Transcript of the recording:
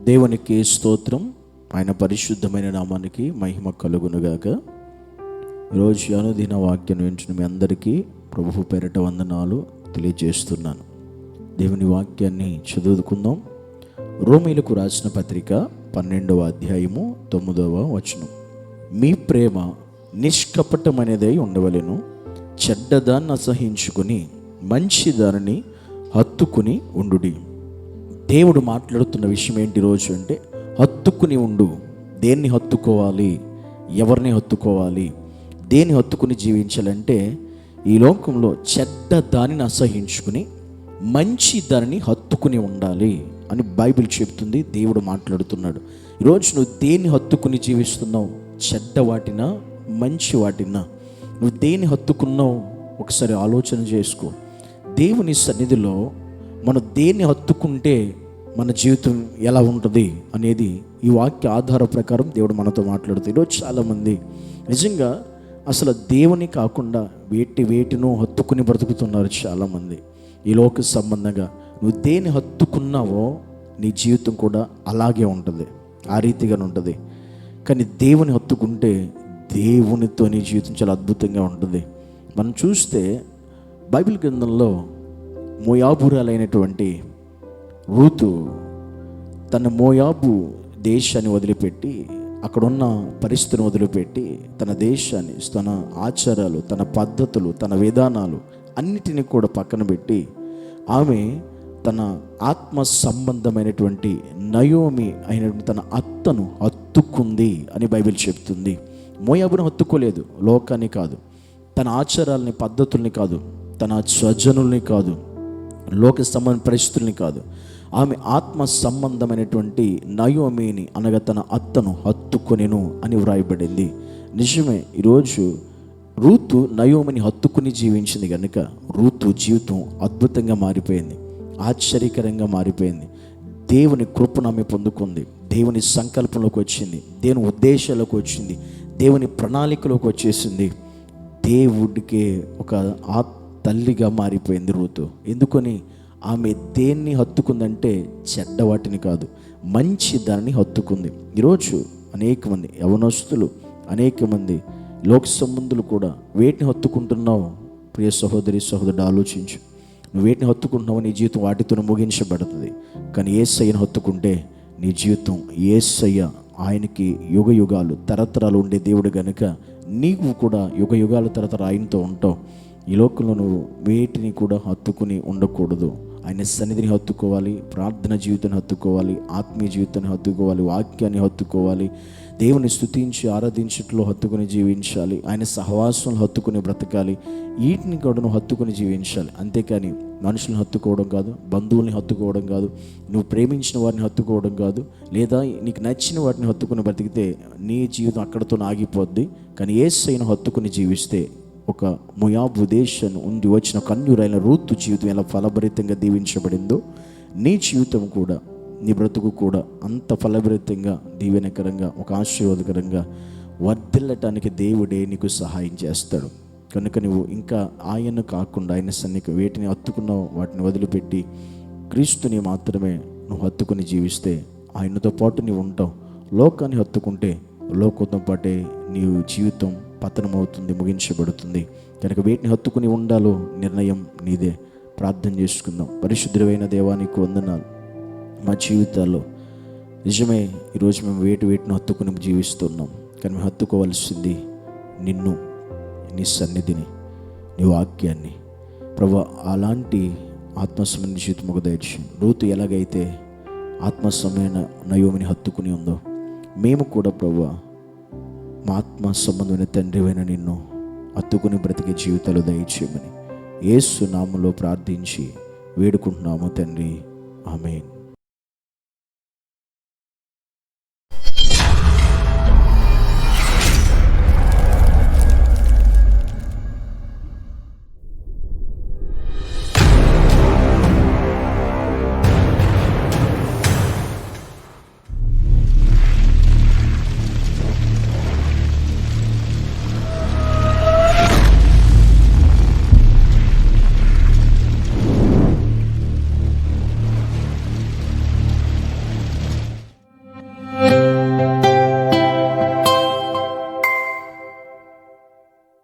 దేవునికి స్తోత్రం. ఆయన పరిశుద్ధమైన నామానికి మహిమ కలుగునుగాక. ఈరోజు అనుదిన వాక్యం వింటున్న మీ అందరికీ ప్రభువు పేరిట వందనాలు తెలియజేస్తున్నాను. దేవుని వాక్యాన్ని చదువుకుందాం. రోమీలకు రాసిన పత్రిక 12వ అధ్యాయము 9వ వచనం. మీ ప్రేమ నిష్కపటమైనదై ఉండవలెను, చెడ్డదాన్ని అసహించుకుని మంచి దానిని హత్తుకుని ఉండుడి. దేవుడు మాట్లాడుతున్న విషయం ఏంటి రోజు అంటే, హత్తుకుని ఉండు. దేన్ని హత్తుకోవాలి? ఎవరిని హత్తుకోవాలి? దేన్ని హత్తుకుని జీవించాలంటే, ఈ లోకంలో చెడ్డ దానిని అసహించుకుని మంచి దానిని హత్తుకుని ఉండాలి అని బైబిల్ చెప్తుంది. దేవుడు మాట్లాడుతున్నాడు. ఈరోజు నువ్వు దేన్ని హత్తుకుని జీవిస్తున్నావు? చెడ్డ వాటినా మంచి వాటినా? నువ్వు దేన్ని హత్తుకున్నావు? ఒకసారి ఆలోచన చేసుకో. దేవుని సన్నిధిలో మనం దేన్ని హత్తుకుంటే మన జీవితం ఎలా ఉంటుంది అనేది ఈ వాక్య ఆధార ప్రకారం దేవుడు మనతో మాట్లాడుతూ, ఈరోజు చాలామంది నిజంగా అసలు దేవుని కాకుండా వేటినో హత్తుకుని బ్రతుకుతున్నారు చాలామంది. ఈ లోక సంబంధంగా నువ్వు దేన్ని హత్తుకున్నావో నీ జీవితం కూడా అలాగే ఉంటుంది, ఆ రీతిగానే ఉంటుంది. కానీ దేవుని హత్తుకుంటే దేవునితో నీ జీవితం చాలా అద్భుతంగా ఉంటుంది. మనం చూస్తే బైబిల్ గ్రంథంలో మోయాబురాలైనటువంటి రూతు తన మోయాబు దేశాన్ని వదిలిపెట్టి, అక్కడున్న పరిస్థితిని వదిలిపెట్టి, తన దేశాన్ని, తన ఆచారాలు, తన పద్ధతులు, తన విధానాలు అన్నిటినీ కూడా పక్కన పెట్టి ఆమె తన ఆత్మ సంబంధమైనటువంటి నయోమి అయినటువంటి తన అత్తను హత్తుకుంది అని బైబిల్ చెప్తుంది. మోయాబును హత్తుకోలేదు, లోకాన్ని కాదు, తన ఆచారాలని పద్ధతుల్ని కాదు, తన స్వజనుల్ని కాదు, లోక సంబంధ పరిస్థితుల్ని కాదు, ఆమె ఆత్మ సంబంధమైనటువంటి నయోమిని అనగా తన అత్తను హత్తుకొనెను అని వ్రాయబడింది. నిజమే, ఈరోజు రూతు నయోమిని హత్తుకుని జీవించింది కనుక రూతు జీవితం అద్భుతంగా మారిపోయింది, ఆశ్చర్యకరంగా మారిపోయింది. దేవుని కృపను ఆమె పొందుకుంది, దేవుని సంకల్పంలోకి వచ్చింది, దేవుని ఉద్దేశాలకు వచ్చింది, దేవుని ప్రణాళికలోకి వచ్చేసింది. దేవుడికి ఒక తల్లిగా మారిపోయింది రూతు. ఎందుకని? ఆమె దేన్ని హత్తుకుందంటే చెడ్డ వాటిని కాదు, మంచి దానిని హత్తుకుంది. ఈరోజు అనేక మంది యవనస్తులు, అనేక మంది లోక సంబంధులు కూడా వేటిని హత్తుకుంటున్నావు? ప్రియ సహోదరి సహోదరుడు, ఆలోచించు. నువ్వు వేటిని హత్తుకుంటున్నావు? నీ జీవితం వాటితో ముగించబడుతుంది. కానీ యేసయ్యను హత్తుకుంటే నీ జీవితం యేసయ్య, ఆయనకి యుగ యుగాలు తరతరాలు ఉండే దేవుడు గనుక నీవు కూడా యుగ యుగాలు తరతరాలు ఆయనతో ఉంటావు. ఈ లోకంలో నువ్వు వేటిని కూడా హత్తుకుని ఉండకూడదు. ఆయన సన్నిధిని హత్తుకోవాలి, ప్రార్థన జీవితాన్ని హత్తుకోవాలి, ఆత్మీయ జీవితాన్ని హత్తుకోవాలి, వాక్యాన్ని హత్తుకోవాలి, దేవుని స్తుతించి ఆరాధించట్లో హత్తుకుని జీవించాలి, ఆయన సహవాసంలో హత్తుకుని బ్రతకాలి. వీటిని కూడా నువ్వు హత్తుకుని జీవించాలి. అంతేకాని మనుషులను హత్తుకోవడం కాదు, బంధువుల్ని హత్తుకోవడం కాదు, నువ్వు ప్రేమించిన వారిని హత్తుకోవడం కాదు, లేదా నీకు నచ్చిన వాటిని హత్తుకుని బ్రతికితే నీ జీవితం అక్కడితో ఆగిపోద్ది. కానీ యేసయ్యను హత్తుకుని జీవిస్తే, ఒక మోయాబు దేశం ఉండి వచ్చిన కన్యురైన రూతు జీవితం ఎలా ఫలభరితంగా దీవించబడిందో నీ జీవితం కూడా, నీ బ్రతుకు కూడా అంత ఫలభరితంగా, దీవెనకరంగా, ఒక ఆశీర్వాదకరంగా వర్ధిల్లటానికి దేవుడే నీకు సహాయం చేస్తాడు. కనుక నువ్వు ఇంకా ఆయన కాకుండా, ఆయన సన్నిధికి వేటిని హత్తుకున్నావు వాటిని వదిలిపెట్టి క్రీస్తుని మాత్రమే నువ్వు హత్తుకుని జీవిస్తే ఆయనతో పాటు నీవు ఉంటావు. లోకాన్ని హత్తుకుంటే లోకంతో పాటే నీ జీవితం పతనమవుతుంది, ముగించబడుతుంది. కనుక వేటిని హత్తుకుని ఉండాలో నిర్ణయం నీదే. ప్రార్థన చేసుకుందాం. పరిశుద్ధమైన దేవానికి వందనాలు. మా జీవితాల్లో నిజమే ఈరోజు మేము వేటిని హత్తుకుని జీవిస్తున్నాం. కానీ మేము హత్తుకోవాల్సింది నిన్ను, నీ సన్నిధిని, నీ వాక్యాన్ని. ప్రభు, అలాంటి ఆత్మసమైన జీవితం ఒక దయచేయండి. రూతు ఎలాగైతే ఆత్మసమైన నయోమిని హత్తుకుని ఉందో, మేము కూడా ప్రభు మా ఆత్మ సంబంధమైన తండ్రివైన నిన్ను హత్తుకుని బ్రతికే జీవితాలు దయచేయమని యేసు నామములో ప్రార్థించి వేడుకుంటున్నాము తండ్రి. ఆమేన్.